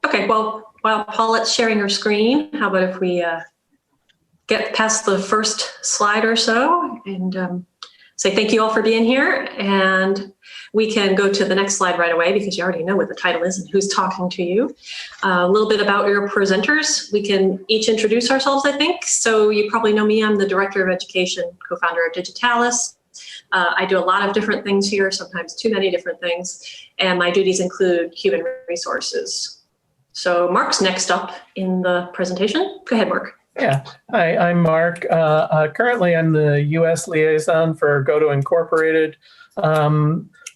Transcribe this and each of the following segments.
Okay, well, while Paulette's sharing her screen, how about if we get past the first slide or so and say thank you all for being here, and we can go to the next slide right away because you already know what the title is and who's talking to you. A little bit about your presenters. We can each introduce ourselves, I think. So you probably know me. I'm the Director of Education, co-founder of Digitalis. I do a lot of different things here, sometimes too many different things, and my duties include human resources. So Mark's next up in the presentation. Go ahead, Mark. Yeah, hi, I'm Mark. Currently, I'm the U.S. liaison for GoTo Incorporated.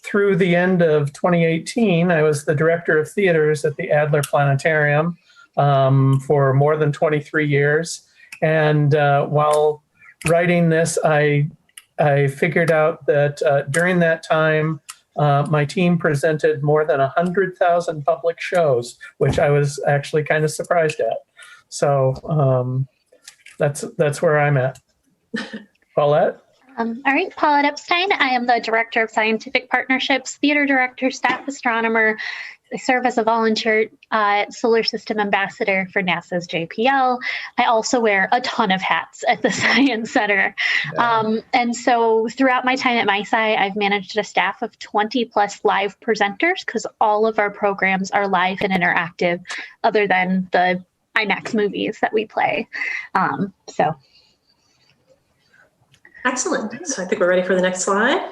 Through the end of 2018, I was the director of theaters at the Adler Planetarium for more than 23 years. And while writing this, I figured out that during that time, my team presented more than 100,000 public shows, which I was actually kind of surprised at. So that's where I'm at. Paulette? All right, Paulette Epstein. I am the Director of Scientific Partnerships, Theater Director, Staff Astronomer. I serve as a volunteer Solar System Ambassador for NASA's JPL. I also wear a ton of hats at the Science Center. Yeah. And so throughout my time at MySci, I've managed a staff of 20 plus live presenters because all of our programs are live and interactive other than the IMAX movies that we play. Excellent. So I think we're ready for the next slide.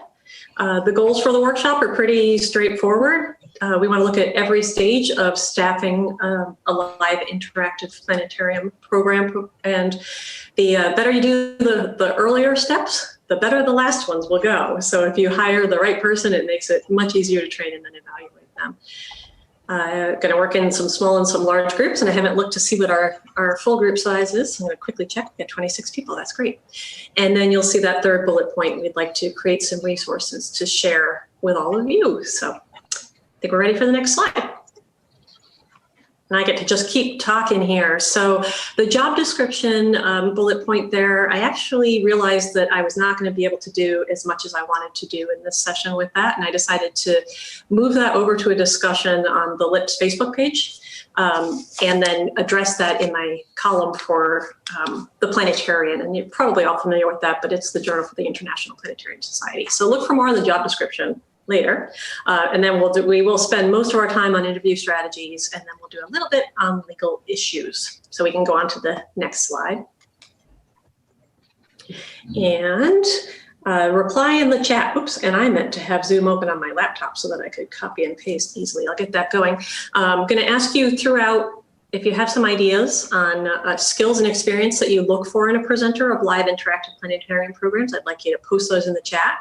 The goals for the workshop are pretty straightforward. We want to look at every stage of staffing a live interactive planetarium program. And the better you do the earlier steps, the better the last ones will go. So if you hire the right person, it makes it much easier to train and then evaluate them. Going to work in some small and some large groups, and I haven't looked to see what our full group size is. I'm going to quickly check. We got 26 people. That's great. And then you'll see that third bullet point. We'd like to create some resources to share with all of you. So I think we're ready for the next slide. And I get to just keep talking here. So the job description bullet point there, I actually realized that I was not going to be able to do as much as I wanted to do in this session with that. And I decided to move that over to a discussion on the LIPS Facebook page and then address that in my column for the Planetarium. And you're probably all familiar with that, but it's the Journal for the International Planetarium Society. So look for more on the job description later, and then we will spend most of our time on interview strategies, and then we'll do a little bit on legal issues. So we can go on to the next slide. And reply in the chat. Oops, and I meant to have Zoom open on my laptop so that I could copy and paste easily. I'll get that going. I'm going to ask you throughout, if you have some ideas on skills and experience that you look for in a presenter of live interactive planetarium programs, I'd like you to post those in the chat.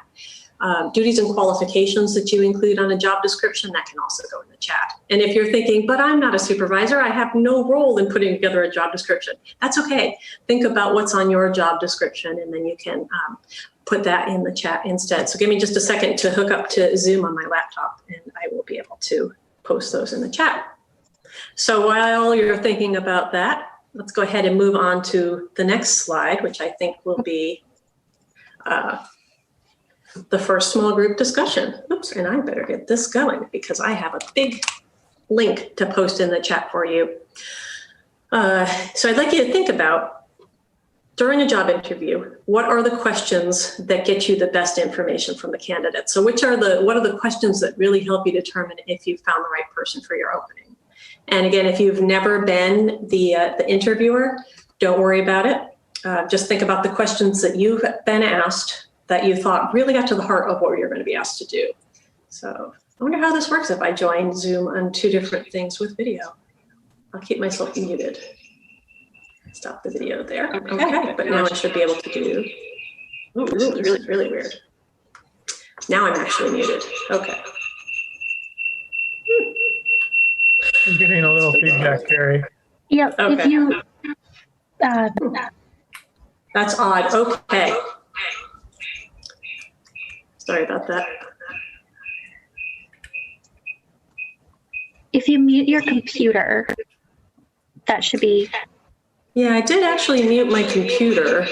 Duties and qualifications that you include on a job description, that can also go in the chat. And if you're thinking, but I'm not a supervisor, I have no role in putting together a job description, that's okay. Think about what's on your job description, and then you can put that in the chat instead. So give me just a second to hook up to Zoom on my laptop, and I will be able to post those in the chat. So while you're thinking about that, let's go ahead and move on to the next slide, which I think will be the first small group discussion. Oops, and I better get this going because I have a big link to post in the chat for you. So I'd like you to think about, during a job interview, what are the questions that get you the best information from the candidate? So what are the questions that really help you determine if you've found the right person for your opening? And again, if you've never been the interviewer, don't worry about it. Just think about the questions that you've been asked that you thought really got to the heart of what you're going to be asked to do. So I wonder how this works if I join Zoom on two different things with video. I'll keep myself muted. Stop the video there. Okay, but now I should be able to do, ooh, this is really weird. Now I'm actually muted. Okay. I'm getting a little feedback, Karrie. Yep, okay. If you, that's odd, okay. Sorry about that. If you mute your computer, that should be. Yeah, I did actually mute my computer.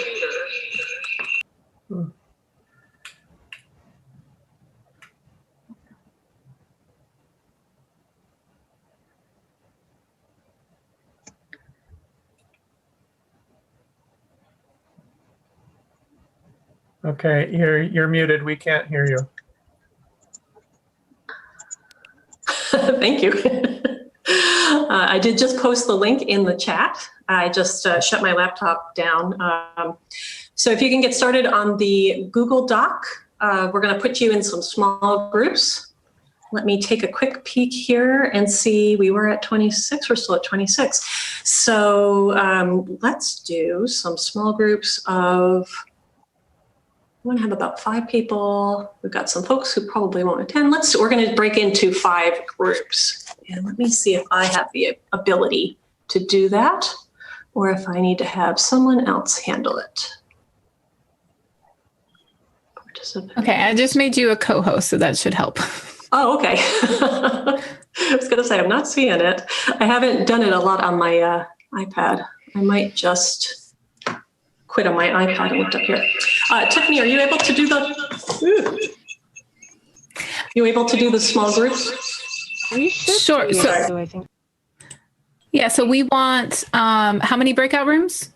Okay, you're muted. We can't hear you. Thank you. I did just post the link in the chat. I just shut my laptop down. So if you can get started on the Google Doc, we're going to put you in some small groups. Let me take a quick peek here and see. We were at 26. We're still at 26. So let's do some small groups of, we want to have about 5 people. We've got some folks who probably won't attend. We're going to break into 5 groups. And let me see if I have the ability to do that, or if I need to have someone else handle it. Okay, I just made you a co-host, so that should help. Oh, okay. I was going to say, I'm not seeing it. I haven't done it a lot on my iPad. I might just quit on my iPad and look up here. Tiffany, are you able to do the small groups? We should. Sure. So I think. Yeah, so we want, how many breakout rooms?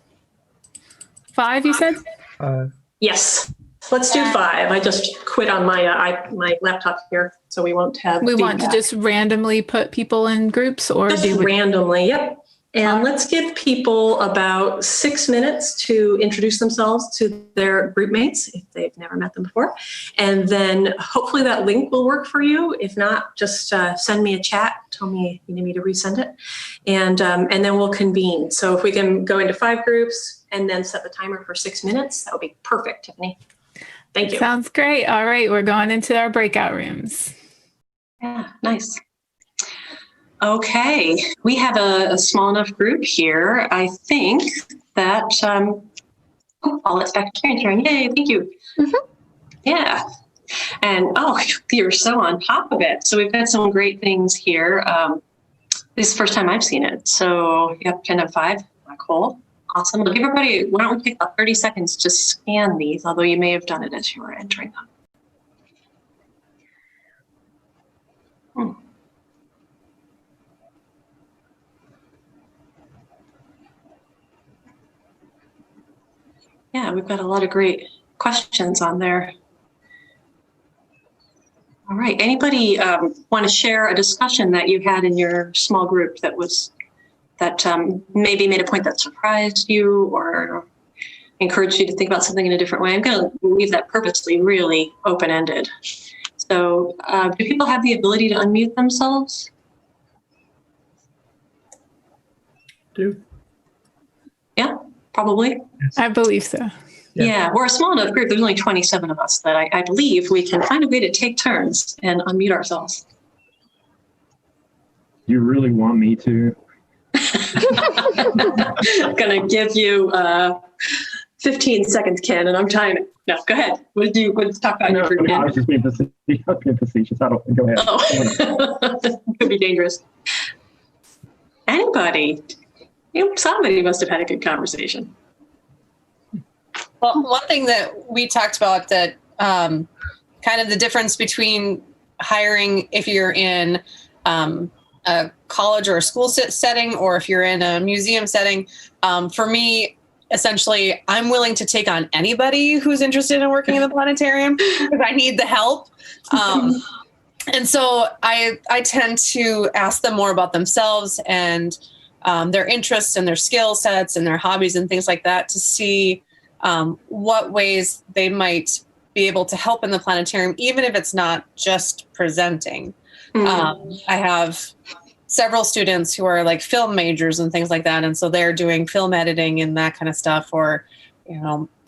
5, you said? Yes. Let's do 5. I just quit on my my laptop here, so we won't have We want to feedback. just randomly put people in groups, or Just do we? randomly, yep. And let's give people about 6 minutes to introduce themselves to their group mates if they've never met them before. And then hopefully that link will work for you. If not, just send me a chat. Tell me you need me to resend it. And then we'll convene. So if we can go into 5 groups and then set the timer for 6 minutes, that would be perfect, Tiffany. Thank you. Sounds great. All right, we're going into our breakout rooms. Yeah, nice. Okay, we have a small enough group here. I think that, Paulette's back to sharing. Yay, thank you. Mhm. Yeah, and you're so on top of it. So we've got some great things here. This is the first time I've seen it. So you have 10 of 5, cool. Awesome. Look, everybody, why don't we take about 30 seconds to scan these, although you may have done it as you were entering them. Yeah, we've got a lot of great questions on there. All right, anybody want to share a discussion that you had in your small group that maybe made a point that surprised you or encouraged you to think about something in a different way? I'm going to leave that purposely really open-ended. So do people have the ability to unmute themselves? Yeah, probably. I believe so. Yeah, we're a small enough group. There's only 27 of us that I believe we can find a way to take turns and unmute ourselves. You really want me to? I'm going to give you 15 seconds, Ken, and I'm timing. No, go ahead. What did you talk about? No, I was just being facetious. I don't. Go ahead. Oh, could be dangerous. Anybody? Somebody must have had a good conversation. Well, one thing that we talked about that kind of the difference between hiring if you're in a college or a school setting or if you're in a museum setting. For me, essentially, I'm willing to take on anybody who's interested in working in the planetarium because I need the help. And so I tend to ask them more about themselves and their interests and their skill sets and their hobbies and things like that to see what ways they might be able to help in the planetarium, even if it's not just presenting. I have several students who are like film majors and things like that. And so they're doing film editing and that kind of stuff, or,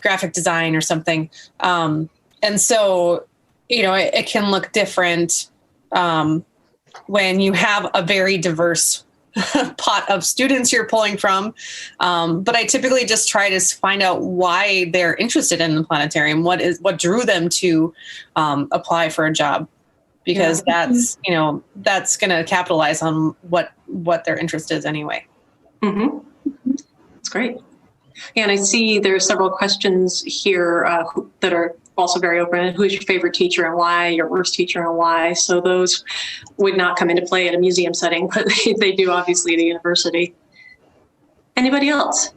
graphic design or something. And so, it can look different when you have a very diverse pot of students you're pulling from. But I typically just try to find out why they're interested in the planetarium. What drew them to apply for a job, because that's going to capitalize on what their interest is anyway. Mm-hmm. That's great. Yeah, and I see there are several questions here that are also very open. Who's your favorite teacher and why? Your worst teacher and why? So those would not come into play in a museum setting, but they do obviously at a university. Anybody else?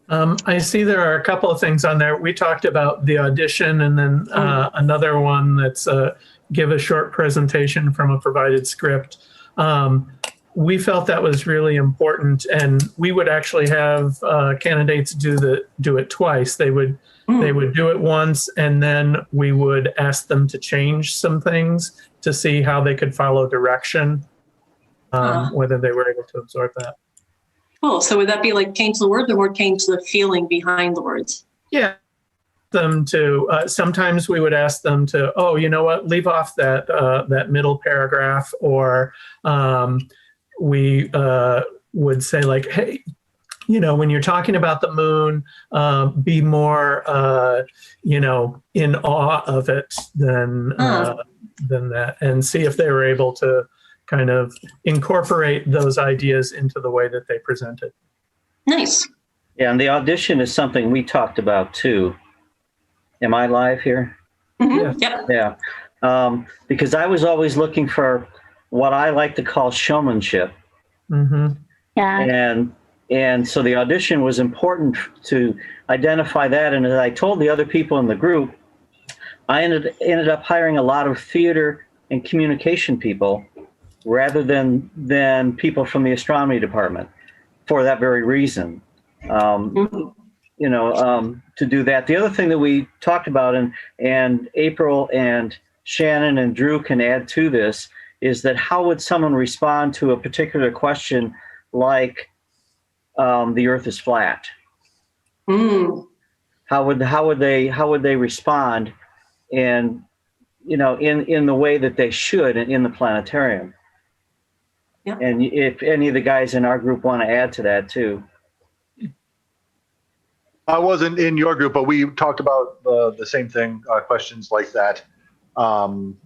I see there are a couple of things on there. We talked about the audition and then another one that's give a short presentation from a provided script. We felt that was really important, and we would actually have candidates do it twice. They would do it once, and then we would ask them to change some things to see how they could follow direction, whether they were able to absorb that. Cool. So would that be like change the word or change the feeling behind the words? Yeah. Them to sometimes we would ask them to, oh, you know what, leave off that middle paragraph, or we would say like, hey, you know, when you're talking about the moon, be more in awe of it than that, and see if they were able to kind of incorporate those ideas into the way that they presented. Nice. Yeah, and the audition is something we talked about too. Am I live here? Mm-hmm. Yep. Yeah. Because I was always looking for what I like to call showmanship. Mm-hmm. Yeah. And so the audition was important to identify that. And as I told the other people in the group, I ended up hiring a lot of theater and communication people rather than people from the astronomy department for that very reason. To do that. The other thing that we talked about, and April and Shannon and Drew can add to this, is that how would someone respond to a particular question like the Earth is flat? How would they respond, and in the way that they should in the planetarium? Yeah. And if any of the guys in our group want to add to that too. I wasn't in your group, but we talked about the same thing, questions like that, moon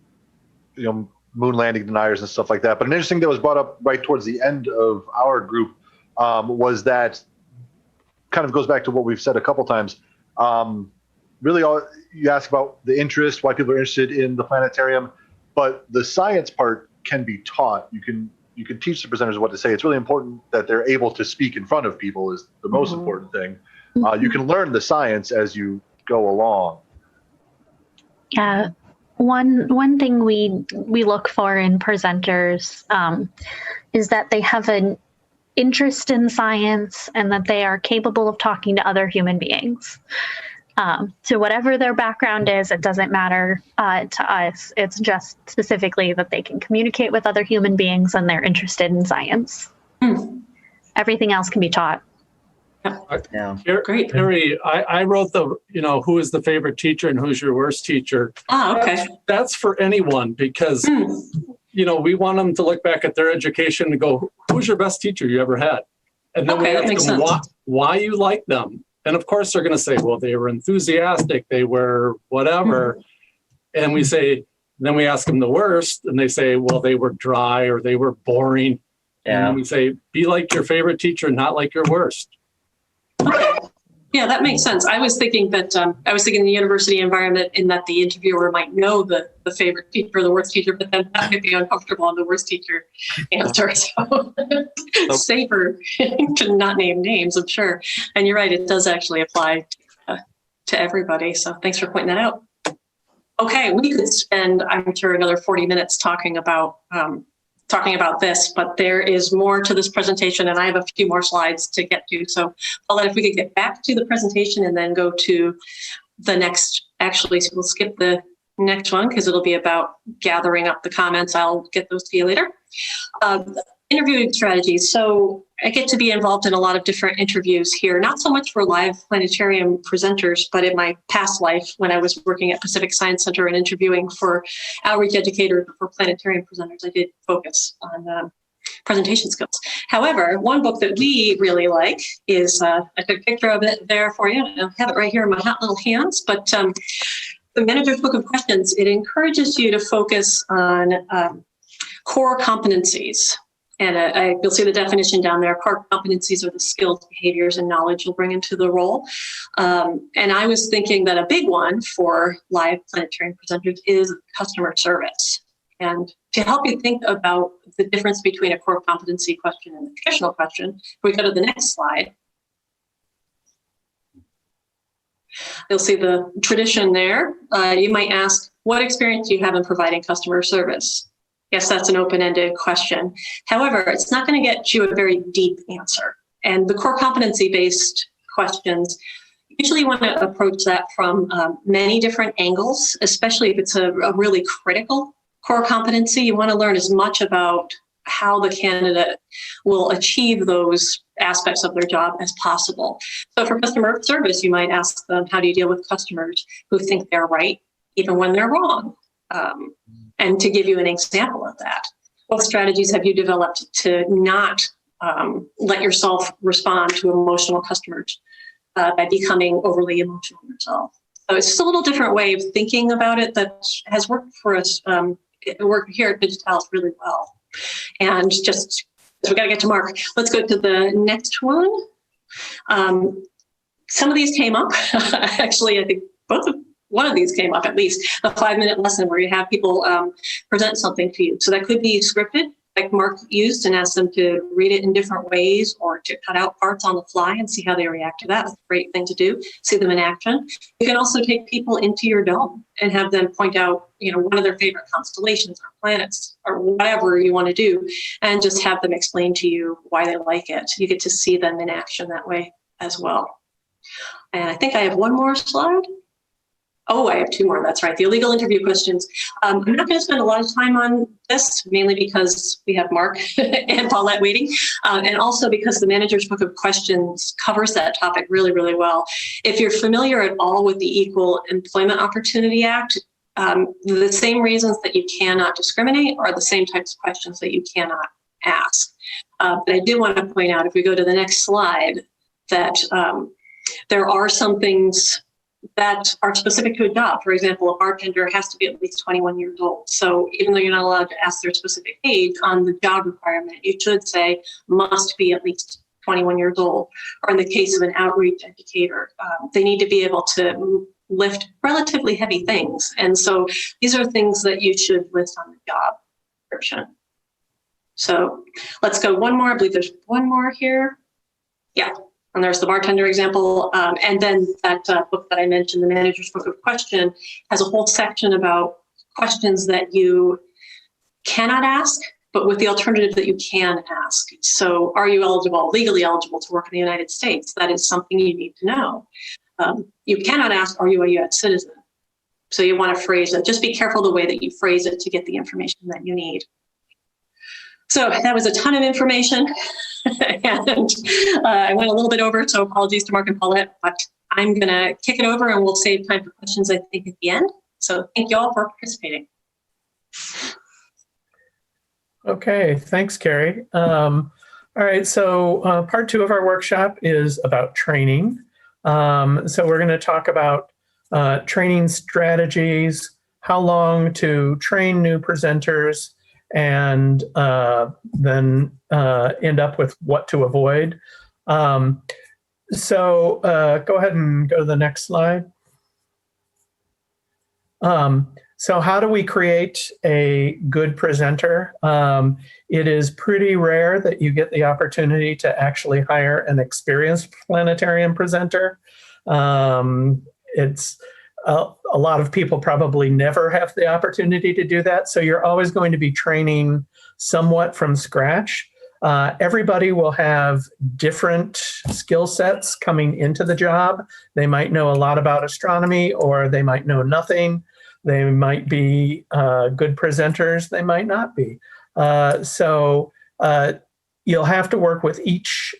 landing deniers and stuff like that. But an interesting thing that was brought up right towards the end of our group was that kind of goes back to what we've said a couple times. Really, you ask about the interest, why people are interested in the planetarium, but the science part can be taught. You can teach the presenters what to say. It's really important that they're able to speak in front of people is the most important thing. You can learn the science as you go along. Yeah. One thing we look for in presenters is that they have an interest in science and that they are capable of talking to other human beings. So whatever their background is, it doesn't matter to us. It's just specifically that they can communicate with other human beings and they're interested in science. Everything else can be taught. Yeah. Great. Karrie, I wrote the, who is the favorite teacher and who's your worst teacher. Okay. That's for anyone because, we want them to look back at their education and go, who's your best teacher you ever had? And then we ask them why you like them. And of course they're going to say, well, they were enthusiastic, they were whatever. And we say, then we ask them the worst and they say, well, they were dry or they were boring. Yeah. And then we say, be like your favorite teacher, not like your worst. Okay. Yeah, that makes sense. I was thinking that the university environment in that the interviewer might know the favorite teacher, the worst teacher, but then that might be uncomfortable on the worst teacher answer. So safer to not name names, I'm sure. And you're right, it does actually apply to everybody. So thanks for pointing that out. Okay, we could spend, I'm sure, another 40 minutes talking about this, but there is more to this presentation and I have a few more slides to get to. So Paulette, if we could get back to the presentation and then go to the next, actually, so we'll skip the next one because it'll be about gathering up the comments. I'll get those to you later. Interviewing strategies. So I get to be involved in a lot of different interviews here, not so much for live planetarium presenters, but in my past life when I was working at Pacific Science Center and interviewing for outreach educators for planetarium presenters, I did focus on presentation skills. However, one book that we really like is, I took a picture of it there for you. I have it right here in my hot little hands, but the Manager's Book of Questions, it encourages you to focus on core competencies. And you'll see the definition down there. Core competencies are the skills, behaviors, and knowledge you'll bring into the role. And I was thinking that a big one for live planetarium presenters is customer service. And to help you think about the difference between a core competency question and a traditional question, if we go to the next slide. You'll see the tradition there. You might ask, what experience do you have in providing customer service? Yes, that's an open-ended question. However, it's not going to get you a very deep answer. And the core competency-based questions, usually you want to approach that from many different angles, especially if it's a really critical core competency. You want to learn as much about how the candidate will achieve those aspects of their job as possible. So for customer service, you might ask them, how do you deal with customers who think they're right, even when they're wrong? And to give you an example of that, what strategies have you developed to not let yourself respond to emotional customers by becoming overly emotional yourself? So it's just a little different way of thinking about it that has worked for us. It worked here at Digitalis really well. And just, so we got to get to Mark. Let's go to the next one. Some of these came up. Actually, I think one of these came up at least, a 5-minute lesson where you have people present something to you. So that could be scripted, like Mark used, and ask them to read it in different ways or to cut out parts on the fly and see how they react to that. That's a great thing to do, see them in action. You can also take people into your dome and have them point out, one of their favorite constellations or planets or whatever you want to do, and just have them explain to you why they like it. You get to see them in action that way as well. And I think I have one more slide. Oh, I have 2 more. That's right. The illegal interview questions. I'm not going to spend a lot of time on this, mainly because we have Mark and Paulette waiting, and also because the Manager's Book of Questions covers that topic really, really well. If you're familiar at all with the Equal Employment Opportunity Act, the same reasons that you cannot discriminate are the same types of questions that you cannot ask. But I do want to point out, if we go to the next slide, that there are some things that are specific to a job. For example, a bartender has to be at least 21 years old. So even though you're not allowed to ask their specific age on the job requirement, you should say must be at least 21 years old. Or in the case of an outreach educator, they need to be able to lift relatively heavy things. And so these are things that you should list on the job description. So let's go one more. I believe there's one more here. Yeah. And there's the bartender example. And then that book that I mentioned, the Manager's Book of Question, has a whole section about questions that you cannot ask, but with the alternative that you can ask. So are you legally eligible to work in the United States? That is something you need to know. You cannot ask, are you a U.S. citizen? So you want to phrase it. Just be careful the way that you phrase it to get the information that you need. So that was a ton of information. And I went a little bit over, so apologies to Mark and Paulette, but I'm going to kick it over and we'll save time for questions, I think, at the end. So thank you all for participating. Okay, thanks, Karrie. All right, so part 2 of our workshop is about training. So we're going to talk about training strategies, how long to train new presenters, and then end up with what to avoid. So go ahead and go to the next slide. So how do we create a good presenter? It is pretty rare that you get the opportunity to actually hire an experienced planetarium presenter. It's a lot of people probably never have the opportunity to do that. So you're always going to be training somewhat from scratch. Everybody will have different skill sets coming into the job. They might know a lot about astronomy, or they might know nothing. They might be good presenters. They might not be. So you'll have to work with each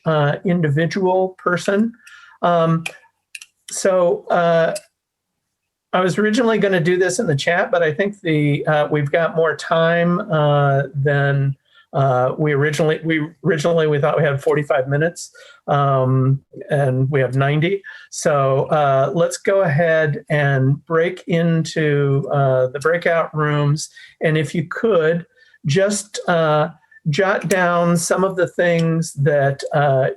individual person. I was originally going to do this in the chat, but I think we've got more time than we originally thought we had 45 minutes, and we have 90. So let's go ahead and break into the breakout rooms. And if you could just jot down some of the things that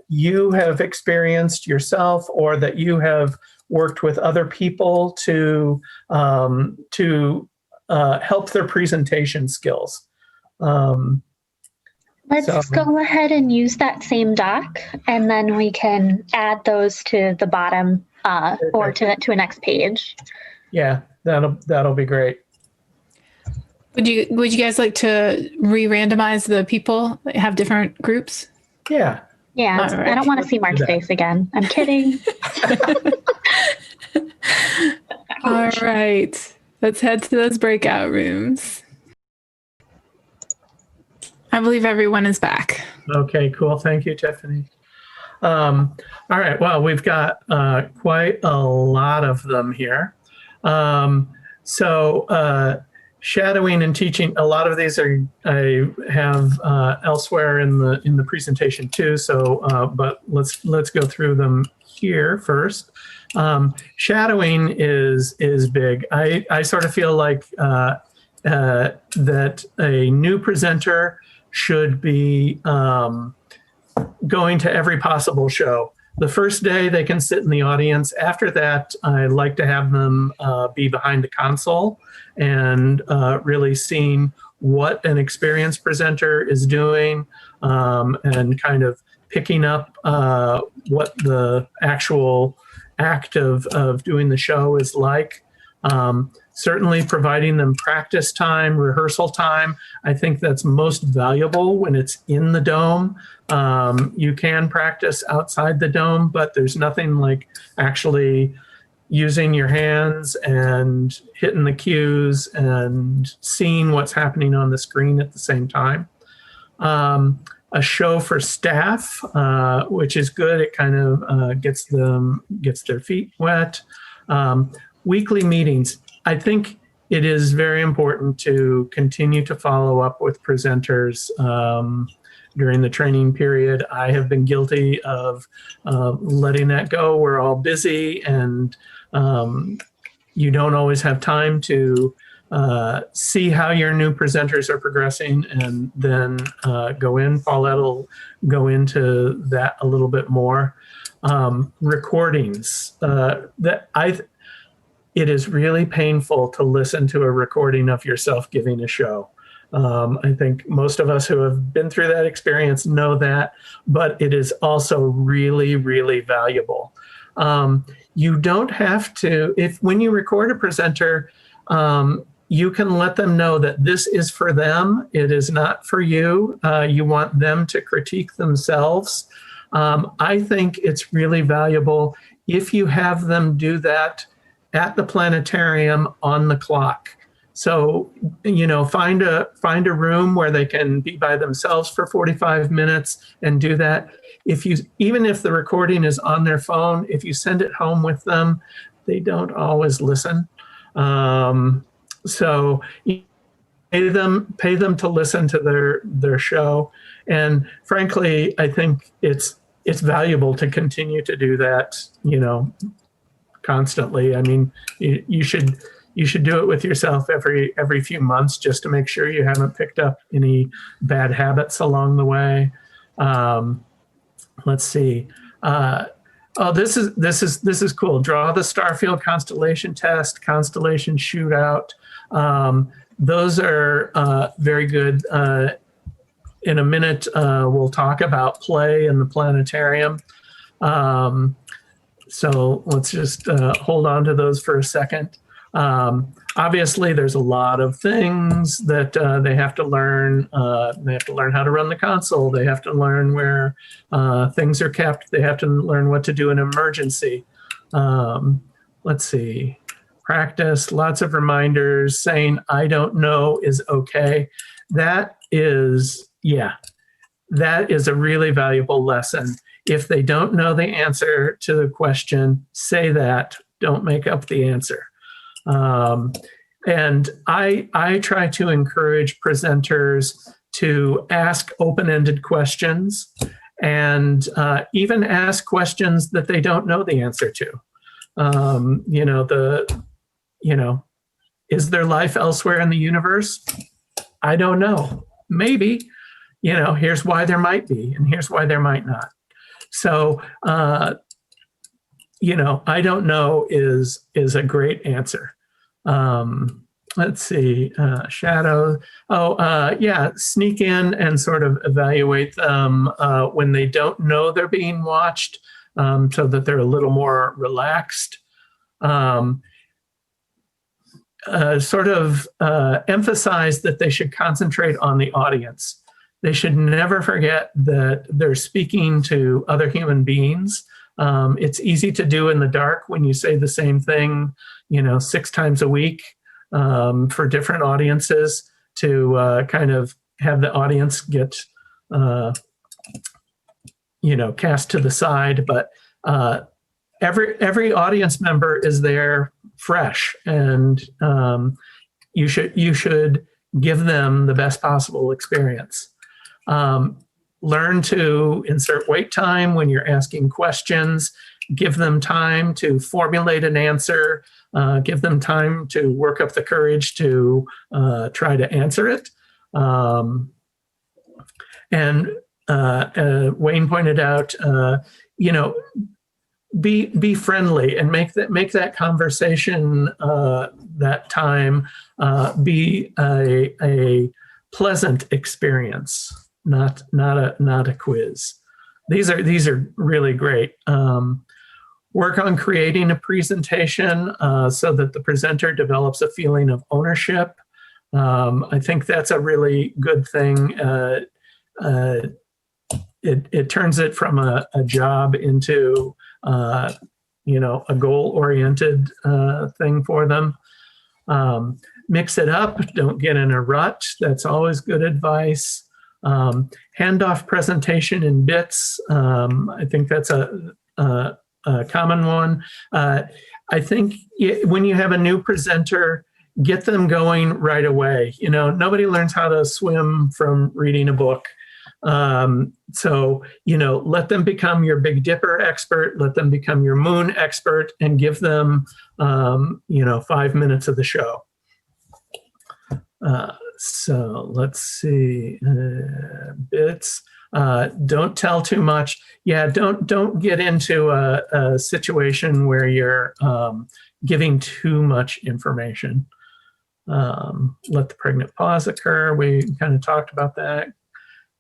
you have experienced yourself, or that you have worked with other people to help their presentation skills. Let's go ahead and use that same doc, and then we can add those to the bottom or to a next page. Yeah, that'll be great. Would you guys like to re-randomize the people that have different groups? Yeah. Yeah, All right. I don't want to see Mark's face again. I'm kidding. All right, let's head to those breakout rooms. I believe everyone is back. Okay, cool. Thank you, Tiffany. All right, well, we've got quite a lot of them here. Shadowing and teaching, a lot of these I have elsewhere in the presentation too. So, but let's go through them here first. Shadowing is big. I sort of feel like that a new presenter should be going to every possible show. The first day they can sit in the audience. After that, I like to have them be behind the console and really seeing what an experienced presenter is doing and kind of picking up what the actual act of doing the show is like. Certainly providing them practice time, rehearsal time. I think that's most valuable when it's in the dome. You can practice outside the dome, but there's nothing like actually using your hands and hitting the cues and seeing what's happening on the screen at the same time. A show for staff, which is good. It kind of gets their feet wet. Weekly meetings. I think it is very important to continue to follow up with presenters during the training period. I have been guilty of letting that go. We're all busy and you don't always have time to see how your new presenters are progressing and then go in. Paulette will go into that a little bit more. Recordings. It is really painful to listen to a recording of yourself giving a show. I think most of us who have been through that experience know that, but it is also really, really valuable. You don't have to, when you record a presenter, you can let them know that this is for them. It is not for you. You want them to critique themselves. I think it's really valuable if you have them do that at the planetarium on the clock. So, find a room where they can be by themselves for 45 minutes and do that. Even if the recording is on their phone, if you send it home with them, they don't always listen. So pay them to listen to their show. And frankly, I think it's valuable to continue to do that, constantly. I mean, you should do it with yourself every few months just to make sure you haven't picked up any bad habits along the way. Let's see. This is cool. Draw the Starfield constellation test, constellation shootout. Those are very good. In a minute, we'll talk about play in the planetarium. So let's just hold on to those for a second. Obviously, there's a lot of things that they have to learn. They have to learn how to run the console. They have to learn where things are kept. They have to learn what to do in emergency. Let's see. Practice, lots of reminders, saying, I don't know is okay. That is a really valuable lesson. If they don't know the answer to the question, say that. Don't make up the answer. And I try to encourage presenters to ask open-ended questions and even ask questions that they don't know the answer to. Is there life elsewhere in the universe? I don't know. Maybe. Here's why there might be, and here's why there might not. So, I don't know is a great answer. Let's see, shadow. Sneak in and sort of evaluate them when they don't know they're being watched. so that they're a little more relaxed. Emphasize that they should concentrate on the audience. They should never forget that they're speaking to other human beings. It's easy to do in the dark when you say the same thing, 6 times a week for different audiences, to kind of have the audience get, cast to the side. But every audience member is there fresh, and you should give them the best possible experience. Learn to insert wait time when you're asking questions. Give them time to formulate an answer. Give them time to work up the courage to try to answer it. And Wayne pointed out, be friendly and make that conversation, that time, be a pleasant experience, not a quiz. These are really great. Work on creating a presentation so that the presenter develops a feeling of ownership. I think that's a really good thing. It turns it from a job into a goal-oriented thing for them. Mix it up. Don't get in a rut. That's always good advice. Hand off presentation in bits. I think that's a common one. I think when you have a new presenter, get them going right away. Nobody learns how to swim from reading a book. So, let them become your Big Dipper expert, let them become your moon expert, and give them, 5 minutes of the show. So let's see, bits. Don't tell too much. Yeah, don't get into a situation where you're giving too much information. Let the pregnant pause occur. We kind of talked about that.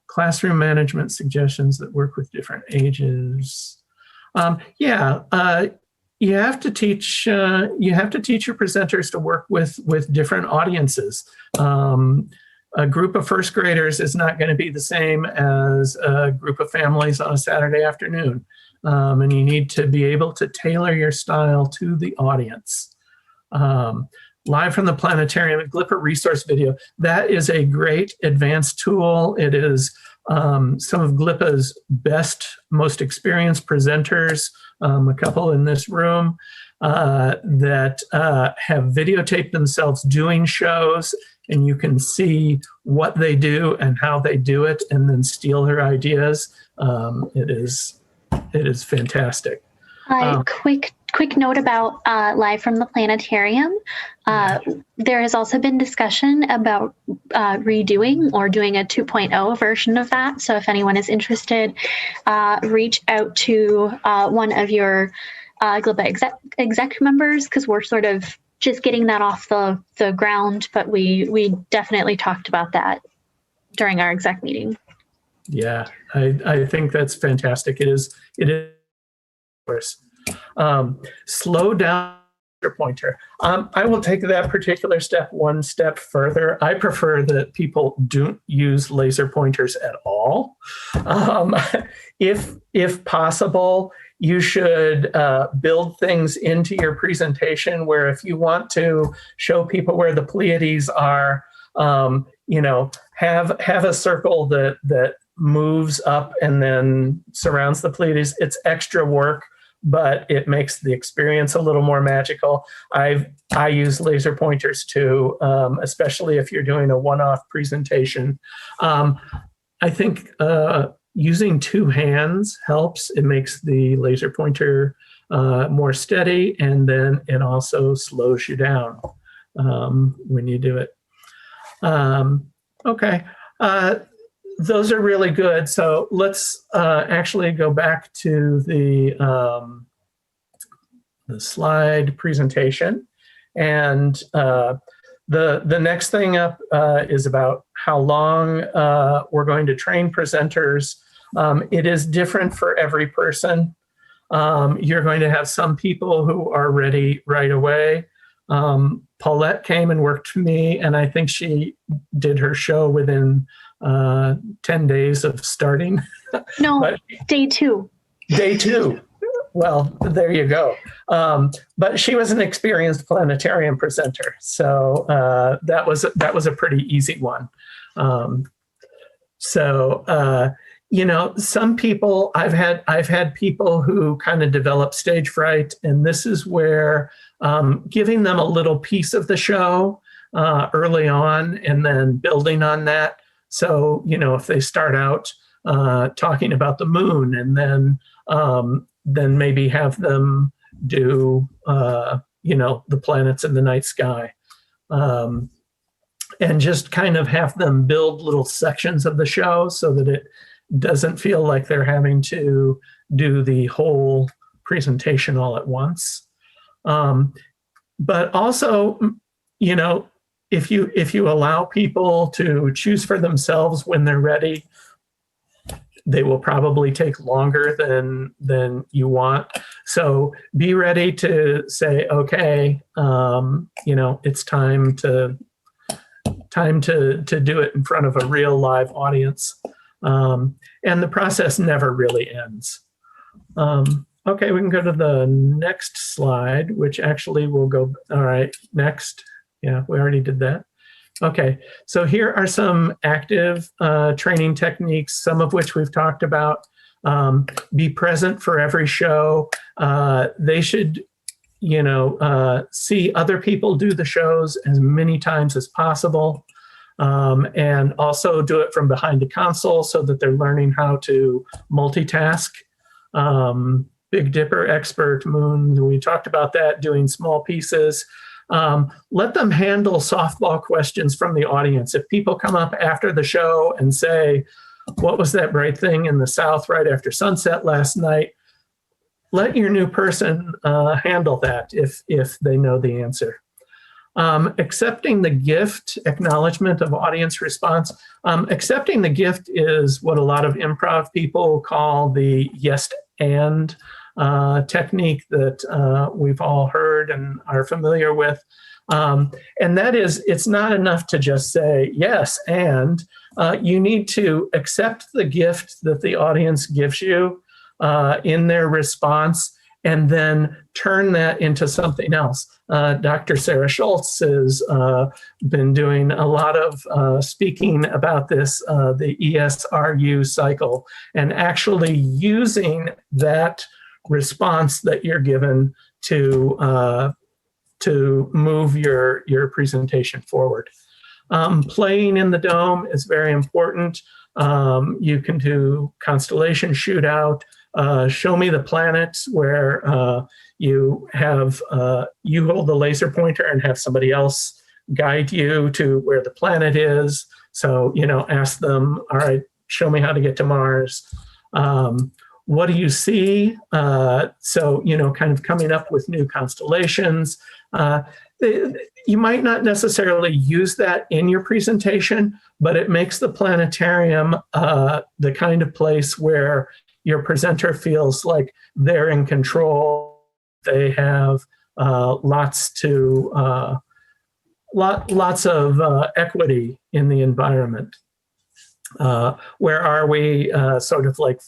Classroom management suggestions that work with different ages. You have to teach your presenters to work with different audiences. A group of first graders is not going to be the same as a group of families on a Saturday afternoon. And you need to be able to tailor your style to the audience. Live from the Planetarium, a GLPA resource video. That is a great advanced tool. It is some of GLPA's best, most experienced presenters, a couple in this room, that have videotaped themselves doing shows, and you can see what they do and how they do it, and then steal their ideas. It is fantastic. Quick note about Live from the Planetarium. There has also been discussion about redoing or doing a 2.0 version of that. So if anyone is interested, reach out to one of your GLPA exec members, because we're sort of just getting that off the ground, but we definitely talked about that during our exec meeting. Yeah, I think that's fantastic. It is. Slow down your pointer. I will take that particular step one step further. I prefer that people don't use laser pointers at all. If possible, you should build things into your presentation where, if you want to show people where the Pleiades are, have a circle that moves up and then surrounds the Pleiades. It's extra work, but it makes the experience a little more magical. I use laser pointers too, especially if you're doing a one-off presentation. I think using two hands helps. It makes the laser pointer more steady, and then it also slows you down when you do it. Okay. Those are really good. So let's actually go back to the slide presentation. And the next thing up is about how long we're going to train presenters. It is different for every person. You're going to have some people who are ready right away. Paulette came and worked for me, and I think she did her show within 10 days of starting. No, But day 2. day 2. Well, there you go. But she was an experienced planetarium presenter, so that was a pretty easy one. Some people I've had people who kind of develop stage fright, and this is where giving them a little piece of the show early on, and then building on that. So if they start out talking about the moon, and then maybe have them do the planets in the night sky, and just kind of have them build little sections of the show so that it doesn't feel like they're having to do the whole presentation all at once. But also, if you allow people to choose for themselves when they're ready, they will probably take longer than you want. So be ready to say, okay, it's time to do it in front of a real live audience. And the process never really ends. Okay, we can go to the next slide, which actually will go, all right, next. Yeah, we already did that. Okay, so here are some active training techniques, some of which we've talked about. Be present for every show. They should, see other people do the shows as many times as possible. And also do it from behind the console so that they're learning how to multitask. Big Dipper expert, Moon, we talked about that, doing small pieces. Let them handle softball questions from the audience. If people come up after the show and say, what was that bright thing in the south right after sunset last night? Let your new person handle that if they know the answer. Accepting the gift, acknowledgement of audience response. Accepting the gift is what a lot of improv people call the yes and technique that we've all heard and are familiar with. And that is, it's not enough to just say yes, and you need to accept the gift that the audience gives you in their response, and then turn that into something else. Dr. Sarah Schultz has been doing a lot of speaking about this, the ESRU cycle, and actually using that response that you're given to move your presentation forward. Playing in the dome is very important. You can do Constellation shootout, show me the planets, where you have you hold the laser pointer and have somebody else guide you to where the planet is. So ask them, all right, show me how to get to Mars. What do you see? So kind of coming up with new constellations. You might not necessarily use that in your presentation, but it makes the planetarium the kind of place where your presenter feels like they're in control. They have lots of equity in the environment. Where are we? Sort of like,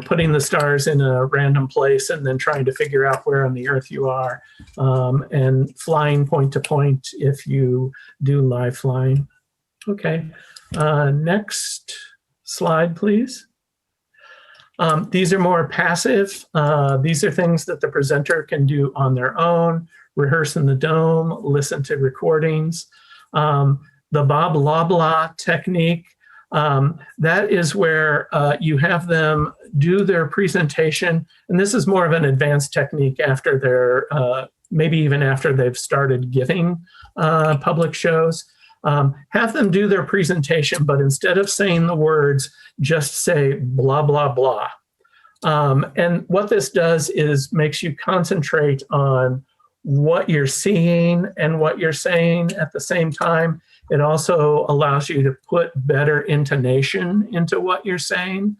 putting the stars in a random place and then trying to figure out where on the Earth you are, and flying point to point if you do live flying. Okay, next slide, please. These are more passive. These are things that the presenter can do on their own. Rehearse in the dome, listen to recordings. The Bob Loblaw technique, that is where you have them do their presentation. And this is more of an advanced technique after they're, maybe even after they've started giving public shows. Have them do their presentation, but instead of saying the words, just say blah, blah, blah. And what this does is makes you concentrate on what you're seeing and what you're saying at the same time. It also allows you to put better intonation into what you're saying.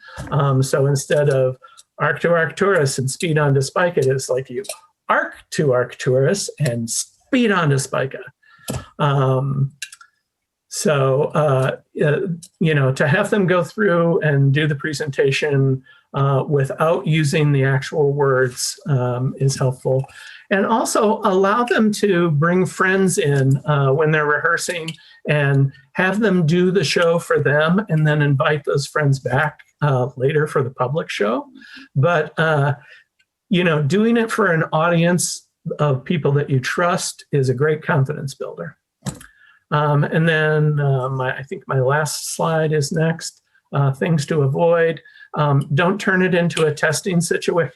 So instead of arc to Arcturus and speed on to Spica. It's like you arc to Arcturus and speed on to Spica. To have them go through and do the presentation without using the actual words is helpful. And also allow them to bring friends in when they're rehearsing and have them do the show for them and then invite those friends back later for the public show. But, doing it for an audience of people that you trust is a great confidence builder. And then I think my last slide is next. Things to avoid. Don't turn it into a testing situation.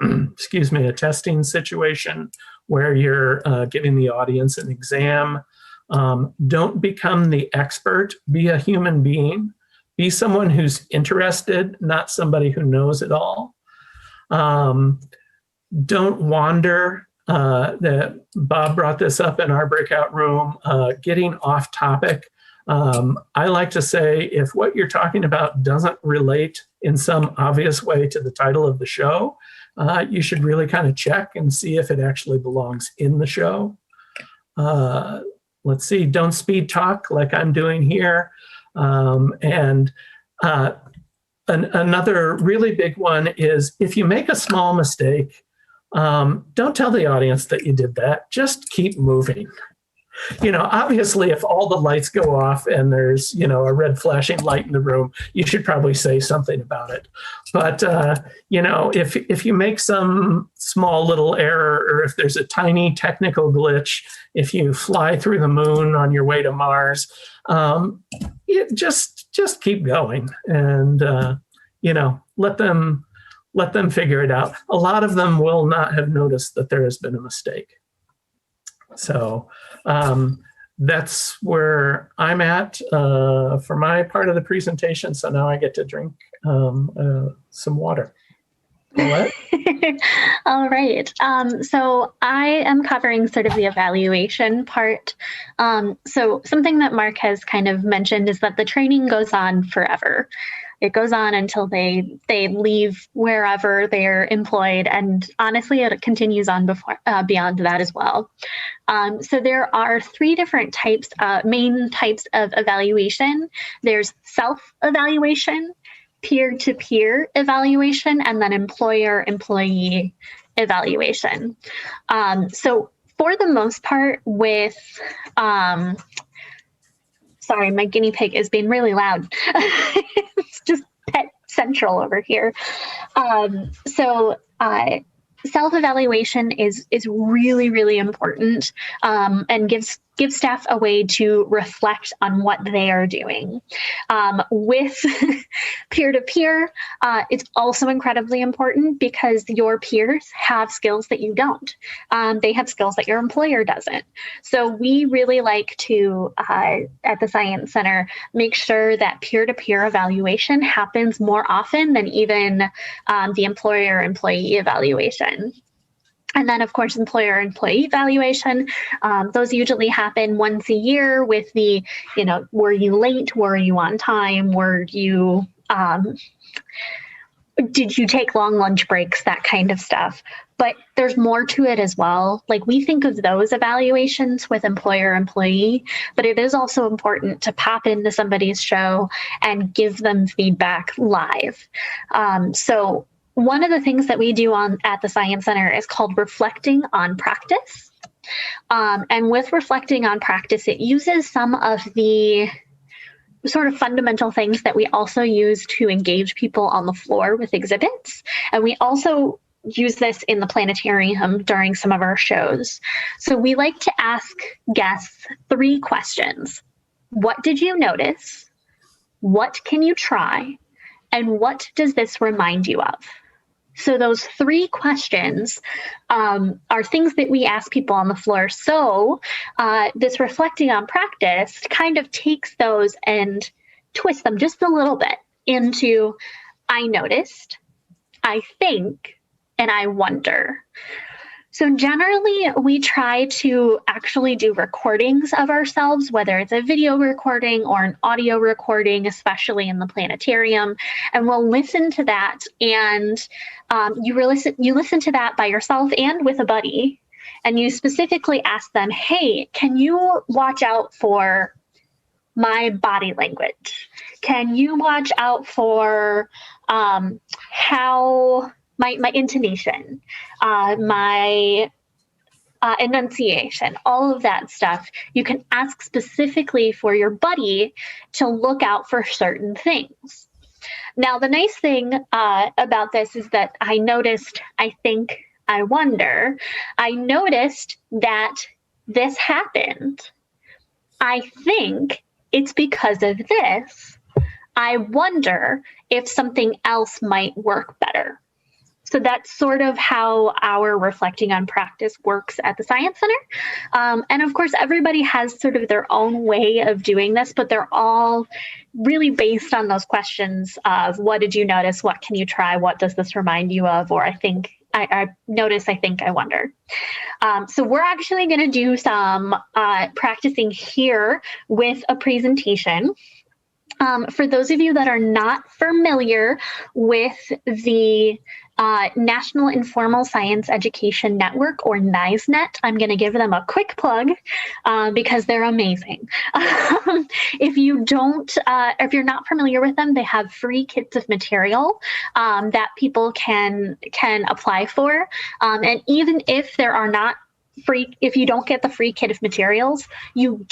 A testing situation where you're giving the audience an exam. Don't become the expert. Be a human being. Be someone who's interested, not somebody who knows it all. Don't wander. That Bob brought this up in our breakout room, getting off topic. I like to say if what you're talking about doesn't relate in some obvious way to the title of the show, you should really kind of check and see if it actually belongs in the show. Let's see, don't speed talk like I'm doing here. Another really big one is if you make a small mistake, don't tell the audience that you did that. Just keep moving. Obviously, if all the lights go off and there's, a red flashing light in the room, you should probably say something about it. But, if you make some small little error or if there's a tiny technical glitch, if you fly through the moon on your way to Mars, just keep going and, let them figure it out. A lot of them will not have noticed that there has been a mistake. So that's where I'm at for my part of the presentation. So now I get to drink some water. Paulette? All right. So I am covering sort of the evaluation part. So something that Mark has kind of mentioned is that the training goes on forever. It goes on until they leave wherever they're employed, and honestly, it continues on beyond that as well. So there are three different main types of evaluation. There's self-evaluation, peer-to-peer evaluation, and then employer-employee evaluation. So for the most part, with sorry, my guinea pig is being really loud. It's just pet central over here. Self-evaluation is really, really important and gives staff a way to reflect on what they are doing. With peer-to-peer, it's also incredibly important because your peers have skills that you don't. They have skills that your employer doesn't. So we really like to, at the Science Center, make sure that peer-to-peer evaluation happens more often than even the employer-employee evaluation. And then, of course, employer-employee evaluation, those usually happen once a year with the, were you late? Were you on time? Did you take long lunch breaks? That kind of stuff. But there's more to it as well. Like, we think of those evaluations with employer-employee, but it is also important to pop into somebody's show and give them feedback live. So one of the things that we do at the Science Center is called reflecting on practice. And with reflecting on practice, it uses some of the sort of fundamental things that we also use to engage people on the floor with exhibits. And we also use this in the planetarium during some of our shows. So we like to ask guests 3 questions. What did you notice? What can you try? And what does this remind you of? So those 3 questions are things that we ask people on the floor. So this reflecting on practice kind of takes those and twists them just a little bit into I noticed, I think, and I wonder. So generally, we try to actually do recordings of ourselves, whether it's a video recording or an audio recording, especially in the planetarium, and we'll listen to that. And you listen to that by yourself and with a buddy, and you specifically ask them, "Hey, can you watch out for my body language? Can you watch out for how my intonation, my enunciation, all of that stuff?" You can ask specifically for your buddy to look out for certain things. Now, the nice thing about this is that I noticed that this happened. I think it's because of this. I wonder if something else might work better. So that's sort of how our reflecting on practice works at the Science Center. And of course, everybody has sort of their own way of doing this, but they're all really based on those questions of what did you notice? What can you try? What does this remind you of? Or I notice, I think, I wonder. So we're actually going to do some practicing here with a presentation. For those of you that are not familiar with the National Informal Science Education Network, or NISENet, I'm going to give them a quick plug because they're amazing. If you're not familiar with them, they have free kits of material that people can apply for. And even if there are not if you don't get the free kit of materials, you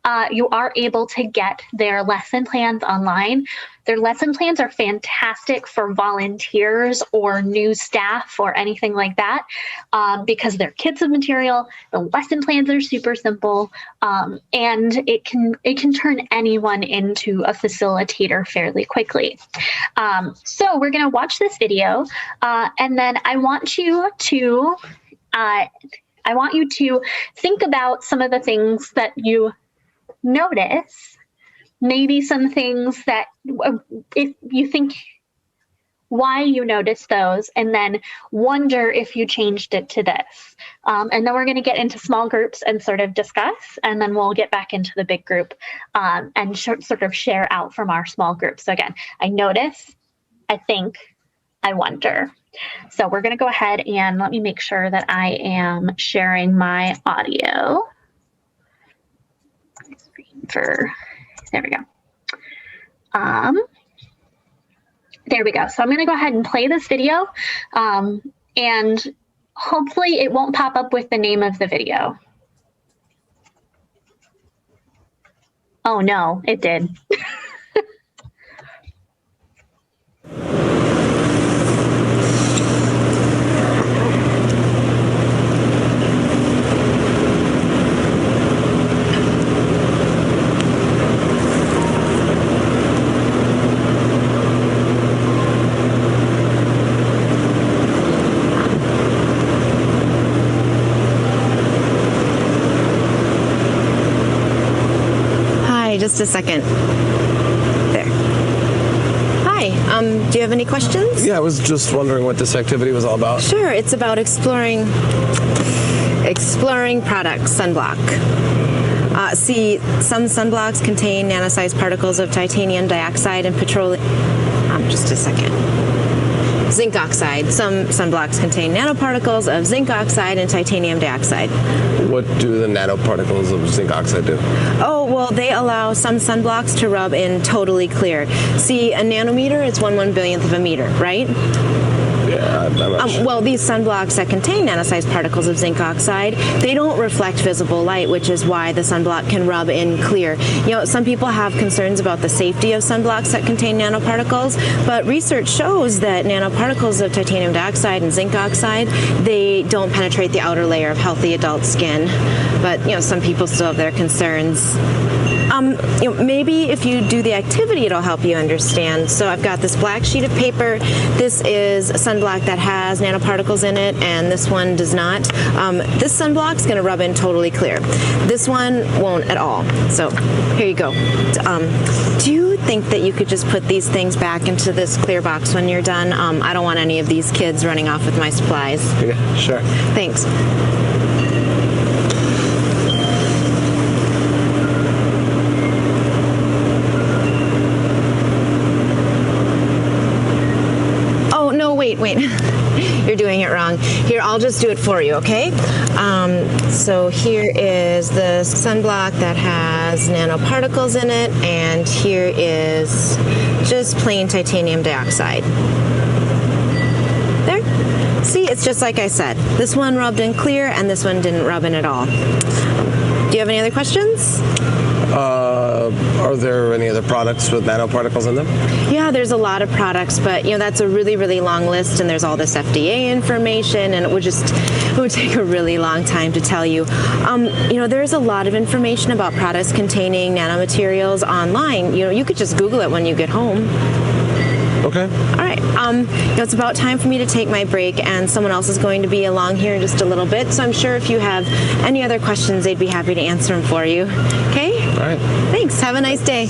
are able to get their lesson plans online. Their lesson plans are fantastic for volunteers or new staff or anything like that, because they're kits of material. The lesson plans are super simple, and it can turn anyone into a facilitator fairly quickly. So we're going to watch this video, and then I want you to think about some of the things that you notice, maybe some things that, if you think why you noticed those, and then wonder if you changed it to this. And then we're going to get into small groups and sort of discuss, and then we'll get back into the big group and sort of share out from our small group. So again, I notice, I think, I wonder. So we're going to go ahead and let me make sure that I am sharing my audio. There we go. There we go. So I'm going to go ahead and play this video, and hopefully it won't pop up with the name of the video. Oh no, it did. Just a second. There. Hi. Do you have any questions? Yeah, I was just wondering what this activity was all about. Sure. It's about exploring products, sunblock. See, some sunblocks contain nano-sized particles of titanium dioxide and petroleum. Just a second. Zinc oxide. Some sunblocks contain nanoparticles of zinc oxide and titanium dioxide. What do the nanoparticles of zinc oxide do? Oh, well, they allow some sunblocks to rub in totally clear. See, a nanometer is 1/1 billionth of a meter, right? Yeah, I'm not sure. Well, these sunblocks that contain nano-sized particles of zinc oxide, they don't reflect visible light, which is why the sunblock can rub in clear. You know, some people have concerns about the safety of sunblocks that contain nanoparticles, but research shows that nanoparticles of titanium dioxide and zinc oxide, they don't penetrate the outer layer of healthy adult skin. But, you know, some people still have their concerns. Maybe if you do the activity, it'll help you understand. So I've got this black sheet of paper. This is a sunblock that has nanoparticles in it, and this one does not. This sunblock's going to rub in totally clear. This one won't at all. So here you go. Do you think that you could just put these things back into this clear box when you're done? I don't want any of these kids running off with my supplies. Yeah, sure. Thanks. Oh, no, wait. You're doing it wrong. Here, I'll just do it for you, okay? So here is the sunblock that has nanoparticles in it, and here is just plain titanium dioxide. There. See, it's just like I said. This one rubbed in clear, and this one didn't rub in at all. Do you have any other questions? Are there any other products with nanoparticles in them? Yeah, there's a lot of products, but that's a really, really long list, and there's all this FDA information, and it would take a really long time to tell you. There's a lot of information about products containing nanomaterials online. You could just Google it when you get home. Okay. All right. It's about time for me to take my break, and someone else is going to be along here in just a little bit. So I'm sure if you have any other questions, they'd be happy to answer them for you. Okay? All right. Thanks. Have a nice day.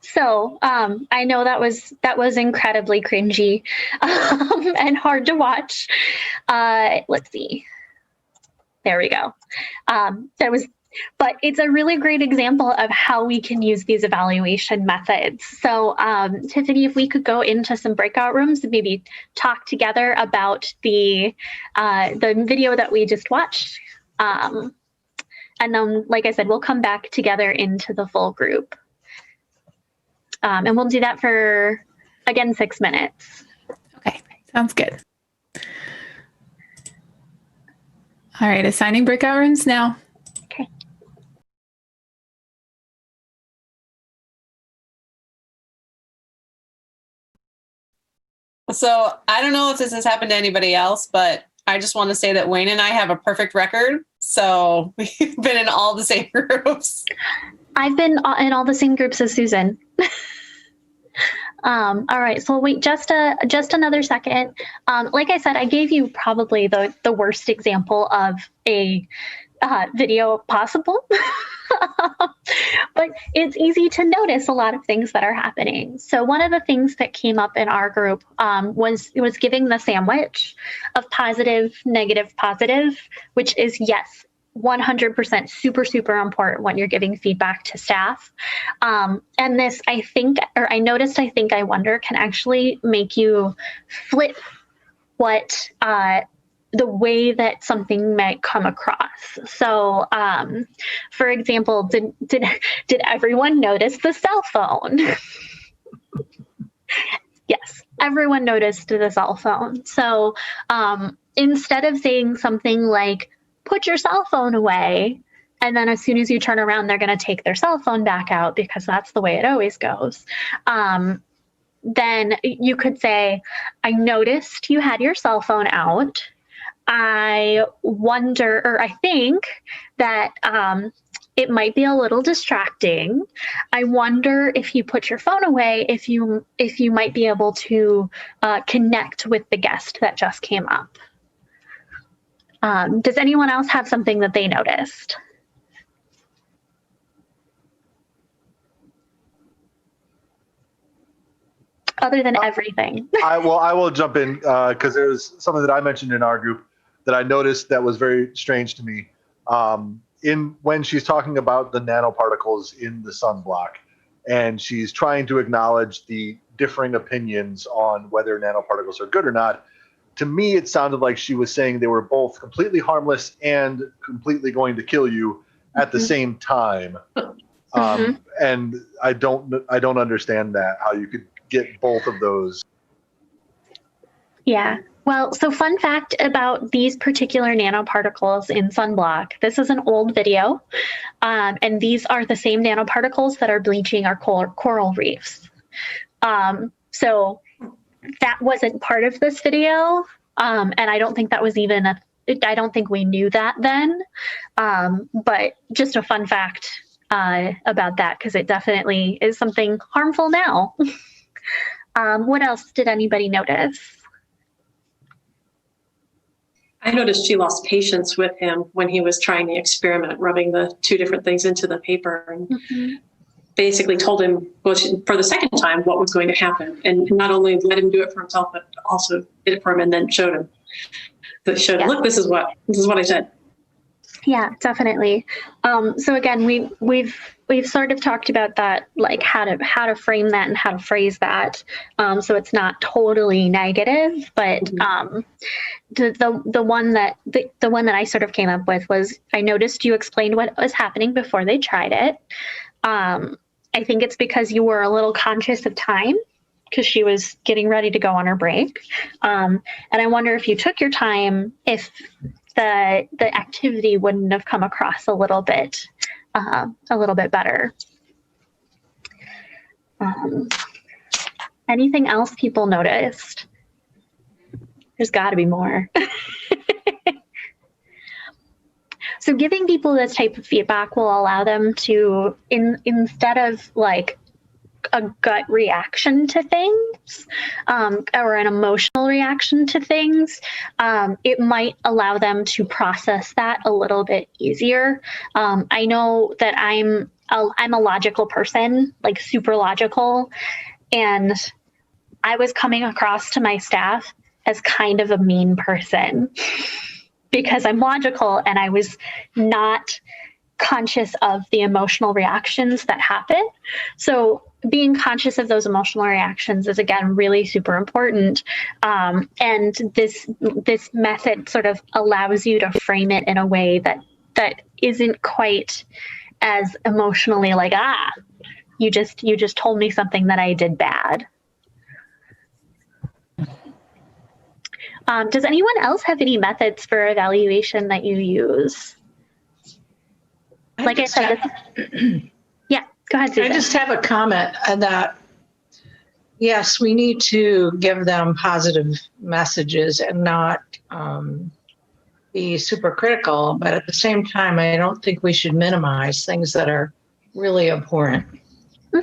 So I know that was incredibly cringy and hard to watch. Let's see. There we go. But it's a really great example of how we can use these evaluation methods. So Tiffany, if we could go into some breakout rooms and maybe talk together about the video that we just watched. And then, like I said, we'll come back together into the full group. And we'll do that for, again, 6 minutes. Okay, sounds good. All right, assigning breakout rooms now. Okay. So I don't know if this has happened to anybody else, but I just want to say that Wayne and I have a perfect record. So we've been in all the same groups. I've been in all the same groups as Susan. All right, so wait just another second. Like I said, I gave you probably the worst example of a video possible, but it's easy to notice a lot of things that are happening. So one of the things that came up in our group was giving the sandwich of positive, negative, positive, which is yes, 100% super important when you're giving feedback to staff. And this, I noticed, I wonder, can actually make you flip what the way that something might come across. So, for example, did everyone notice the cell phone? Yes, everyone noticed the cell phone. So instead of saying something like, put your cell phone away, and then as soon as you turn around, they're going to take their cell phone back out because that's the way it always goes. Then you could say, I noticed you had your cell phone out. I wonder, or I think that it might be a little distracting. I wonder if you put your phone away, if you might be able to connect with the guest that just came up. Does anyone else have something that they noticed? Other than everything. I will jump in because there was something that I mentioned in our group that I noticed that was very strange to me. When she's talking about the nanoparticles in the sunblock, and she's trying to acknowledge the differing opinions on whether nanoparticles are good or not. To me, it sounded like she was saying they were both completely harmless and completely going to kill you at the same time. And I don't understand that, how you could get both of those. Yeah. Well, so fun fact about these particular nanoparticles in sunblock. This is an old video, and these are the same nanoparticles that are bleaching our coral reefs. So that wasn't part of this video, and I don't think that was even I don't think we knew that then, but just a fun fact about that, because it definitely is something harmful now. What else did anybody notice? I noticed she lost patience with him when he was trying the experiment, rubbing the two different things into the paper, and basically told him, well, for the second time, what was going to happen. And not only let him do it for himself, but also did it for him and then showed him. That showed, look, this is what I said. Yeah, definitely. So again, we've sort of talked about that, like how to frame that and how to phrase that, so it's not totally negative. But the one that I sort of came up with was, I noticed you explained what was happening before they tried it. I think it's because you were a little conscious of time, because she was getting ready to go on her break. And I wonder if you took your time, if the activity wouldn't have come across a little bit better. Anything else people noticed? There's got to be more. So giving people this type of feedback will allow them to, instead of like a gut reaction to things, or an emotional reaction to things, it might allow them to process that a little bit easier. I know that I'm a logical person, like super logical, and I was coming across to my staff as kind of a mean person because I'm logical and I was not conscious of the emotional reactions that happen. So being conscious of those emotional reactions is, again, really super important. And this method sort of allows you to frame it in a way that isn't quite as emotionally like, you just told me something that I did bad. Does anyone else have any methods for evaluation that you use? Like I said, yeah, go ahead, Susan. I just have a comment that, yes, we need to give them positive messages and not be super critical, but at the same time, I don't think we should minimize things that are really important.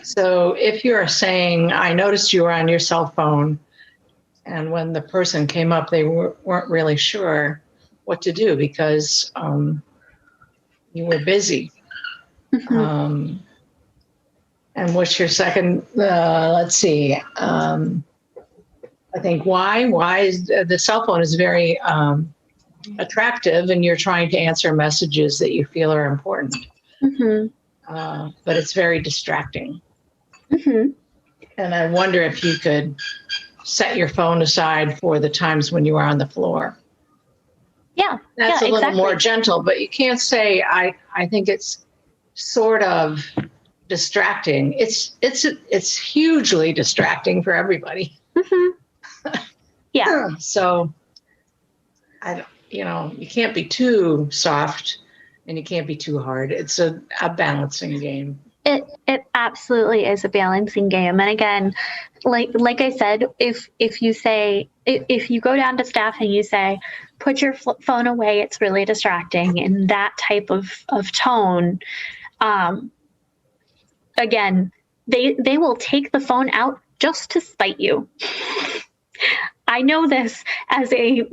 So if you're saying, I noticed you were on your cell phone, and when the person came up, they weren't really sure what to do because you were busy. And what's your second, let's see, I think why is the cell phone is very attractive and you're trying to answer messages that you feel are important. But it's very distracting. And I wonder if you could set your phone aside for the times when you are on the floor. Yeah, that's a little more gentle, but you can't say, I think it's sort of distracting. It's hugely distracting for everybody. Yeah. So you can't be too soft and you can't be too hard. It's a balancing game. It absolutely is a balancing game. And again, like I said, if you go down to staff and you say, put your phone away, it's really distracting, in that type of tone, again, they will take the phone out just to spite you. I know this as a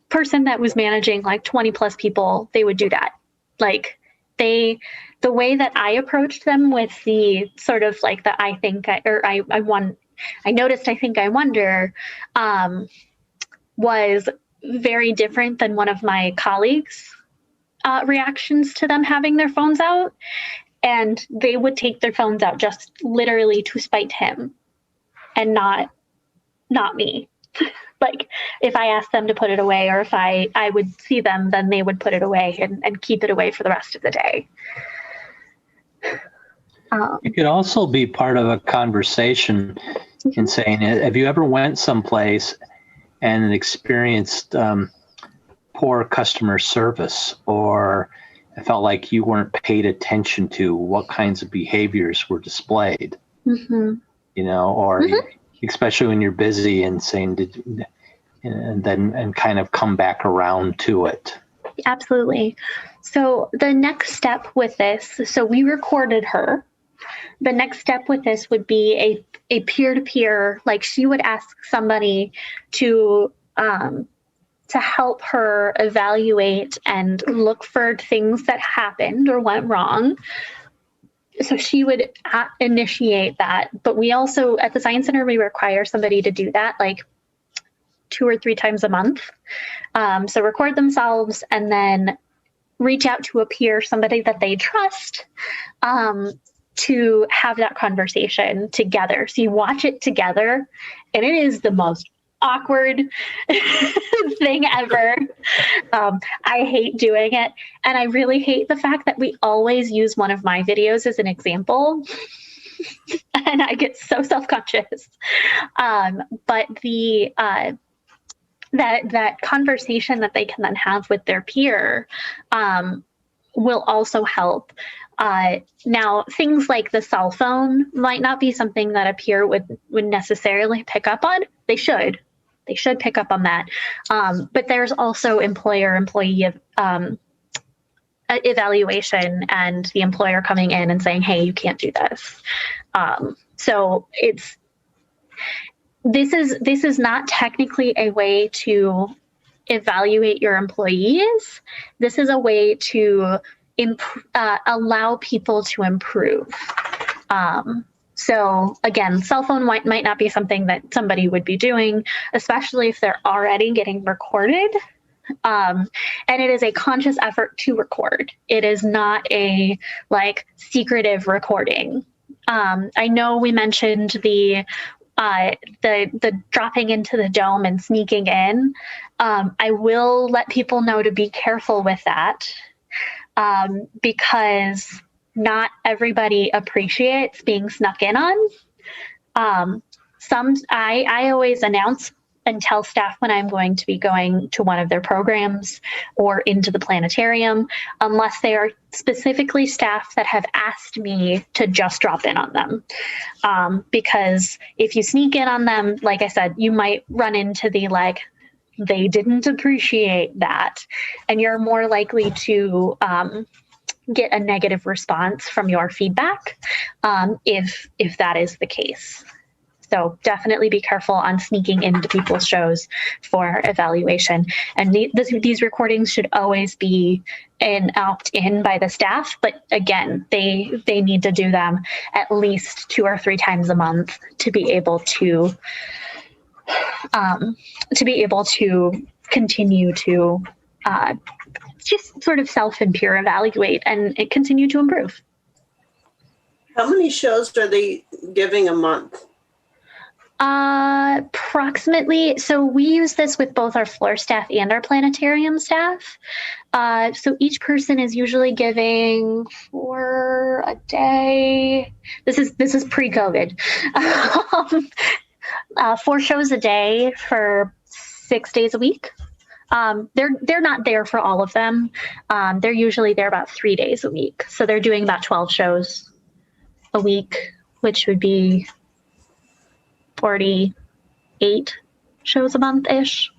person that was managing like 20 plus people, they would do that. Like the way that I approached them with the sort of like the I noticed, I think, I wonder, was very different than one of my colleagues' reactions to them having their phones out. And they would take their phones out just literally to spite him and not me. Like if I asked them to put it away, or if I would see them, then they would put it away and keep it away for the rest of the day. It could also be part of a conversation in saying, have you ever went someplace and experienced poor customer service, or I felt like you weren't paid attention to what kinds of behaviors were displayed, you know, or especially when you're busy and saying, and kind of come back around to it. Absolutely. So the next step with this, so we recorded her. The next step with this would be a peer-to-peer, like she would ask somebody to help her evaluate and look for things that happened or went wrong. So she would initiate that. But we also, at the Science Center, we require somebody to do that like 2 or 3 times a month. So record themselves and then reach out to a peer, somebody that they trust, to have that conversation together. So you watch it together, and it is the most awkward thing ever. I hate doing it. And I really hate the fact that we always use one of my videos as an example. And I get so self-conscious. But the that conversation that they can then have with their peer will also help. Now, things like the cell phone might not be something that a peer would necessarily pick up on. They should pick up on that. But there's also employer-employee evaluation, and the employer coming in and saying, hey, you can't do this. So this is not technically a way to evaluate your employees. This is a way to allow people to improve. So again, cell phone might not be something that somebody would be doing, especially if they're already getting recorded. And it is a conscious effort to record. It is not a like secretive recording. I know we mentioned the dropping into the dome and sneaking in. I will let people know to be careful with that, because not everybody appreciates being snuck in on. I always announce and tell staff when I'm going to be going to one of their programs or into the planetarium, unless they are specifically staff that have asked me to just drop in on them. Because if you sneak in on them, like I said, you might run into the like, they didn't appreciate that. And you're more likely to get a negative response from your feedback if that is the case. So definitely be careful on sneaking into people's shows for evaluation. And these recordings should always be an opt-in by the staff. But again, they need to do them at least 2 or 3 times a month to be able to continue to just sort of self and peer evaluate and continue to improve. How many shows are they giving a month? Approximately. So we use this with both our floor staff and our planetarium staff. So each person is usually giving for a day. This is pre-COVID. 4 shows a day for 6 days a week. They're not there for all of them. They're usually there about 3 days a week. So they're doing about 12 shows a week, which would be 48 shows a month-ish.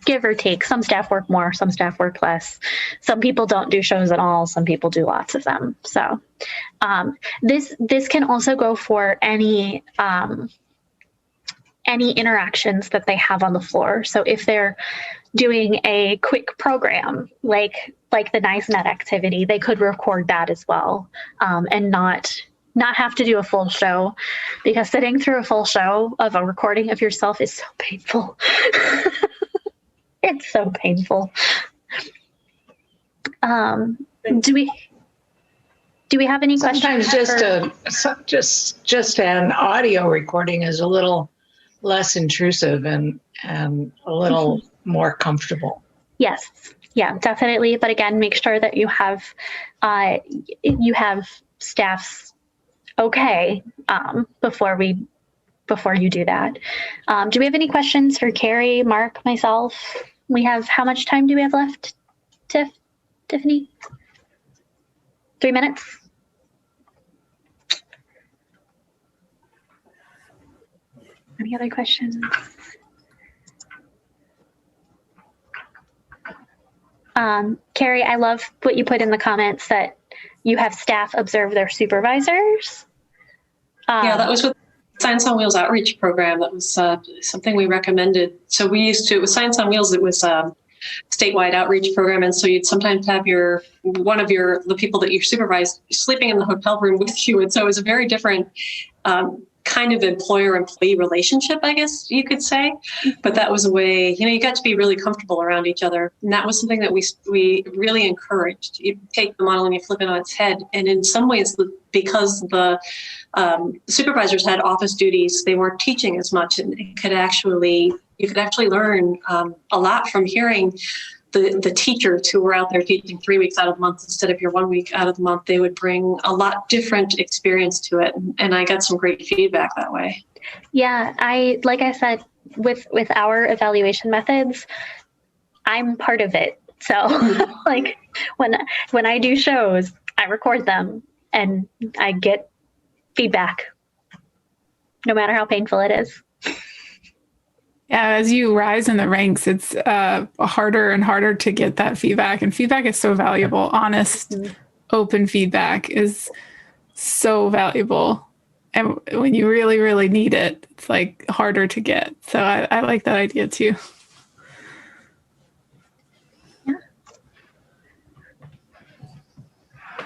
Give or take. Some staff work more, some staff work less. Some people don't do shows at all. Some people do lots of them. So this can also go for any interactions that they have on the floor. So if they're doing a quick program, like the Nice Net activity, they could record that as well, and not have to do a full show, because sitting through a full show of a recording of yourself is so painful. It's so painful. Do we have any questions? Sometimes just an audio recording is a little less intrusive and a little more comfortable. Yes. Yeah, definitely. But again, make sure that you have staff's okay before we before you do that. Do we have any questions for Karrie, Mark, myself? We have, how much time do we have left, Tiffany? 3 minutes? Any other questions? Karrie, I love what you put in the comments that you have staff observe their supervisors. Yeah, that was with Science on Wheels outreach program. That was something we recommended. So we used to, with Science on Wheels, it was a statewide outreach program. And so you'd sometimes have the people that you supervised sleeping in the hotel room with you. And so it was a very different kind of employer-employee relationship, I guess you could say. But that was a way, you got to be really comfortable around each other. And that was something that we really encouraged. You take the model and you flip it on its head. And in some ways, because the supervisors had office duties, they weren't teaching as much, and you could actually learn a lot from hearing the teachers who were out there teaching 3 weeks out of the month instead of your 1 week out of the month. They would bring a lot different experience to it, and I got some great feedback that way. Yeah, like I said, with our evaluation methods, I'm part of it. So like when I do shows, I record them and I get feedback, no matter how painful it is. Yeah, as you rise in the ranks, it's harder and harder to get that feedback. And feedback is so valuable. Honest, open feedback is so valuable. And when you really, really need it, it's like harder to get. So I like that idea too. Yeah.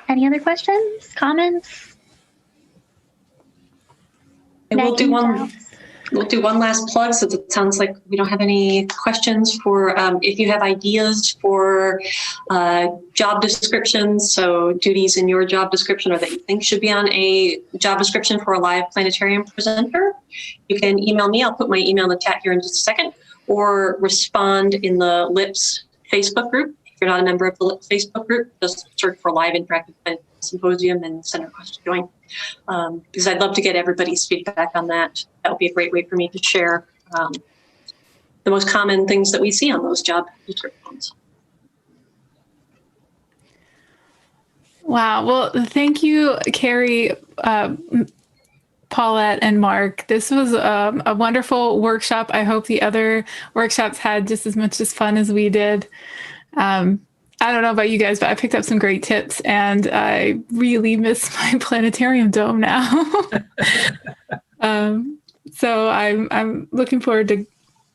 Any other questions, comments? And we'll do one last plug, since it sounds like we don't have any questions for, if you have ideas for job descriptions, so duties in your job description or that you think should be on a job description for a live planetarium presenter, you can email me. I'll put my email in the chat here in just a second, or respond in the LIPS Facebook group. If you're not a member of the LIPS Facebook group, just search for Live Interactive Symposium and send a request to join. Because I'd love to get everybody's feedback on that. That would be a great way for me to share the most common things that we see on those job descriptions. Wow. Well, thank you, Karrie, Paulette, and Mark. This was a wonderful workshop. I hope the other workshops had just as much as fun as we did. I don't know about you guys, but I picked up some great tips, and I really miss my planetarium dome now. So I'm looking forward to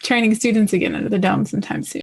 training students again under the dome sometime soon.